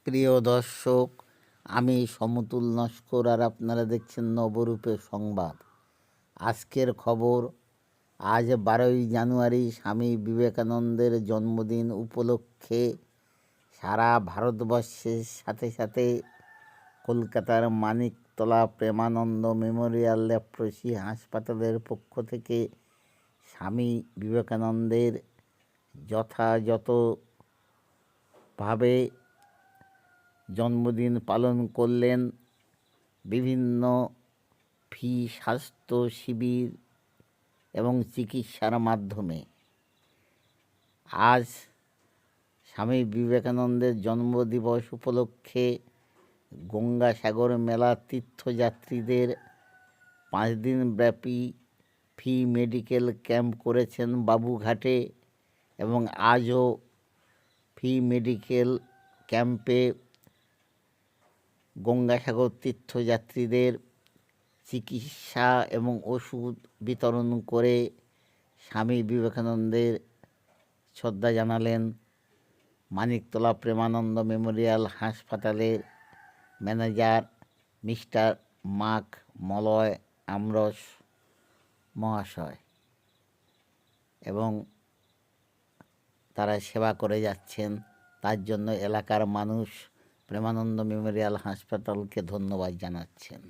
প্রিয় দর্শক, আমি সমতুল নস্কর আর আপনারা দেখছেন নবরূপের সংবাদ। আজকের খবর, আজ 12ই জানুয়ারি স্বামী বিবেকানন্দের জন্মদিন উপলক্ষে সারা ভারতবর্ষের সাথে সাথে কলকাতার মানিকতলা প্রেমানন্দ মেমোরিয়াল লেপ্রসি হাসপাতালের পক্ষ থেকে স্বামী বিবেকানন্দের যথাযথভাবে জন্মদিন পালন করলেন বিভিন্ন ফ্রি স্বাস্থ্য শিবির এবং চিকিৎসার মাধ্যমে। আজ স্বামী বিবেকানন্দের জন্মদিবস উপলক্ষে গঙ্গাসাগর মেলা তীর্থযাত্রীদের 5 দিনব্যাপী ফ্রি মেডিকেল ক্যাম্প করেছেন বাবুঘাটে এবং আজও ফ্রি মেডিকেল ক্যাম্পে গঙ্গাসাগর তীর্থযাত্রীদের চিকিৎসা এবং ওষুধ বিতরণ করে স্বামী বিবেকানন্দের শ্রদ্ধা জানালেন মানিকতলা প্রেমানন্দ মেমোরিয়াল হাসপাতালের ম্যানেজার মিস্টার মাক মলয় আমরস মহাশয়, এবং তারা সেবা করে যাচ্ছেন। তার জন্য এলাকার মানুষ প্রেমানন্দ মেমোরিয়াল হাসপাতালকে ধন্যবাদ জানাচ্ছেন।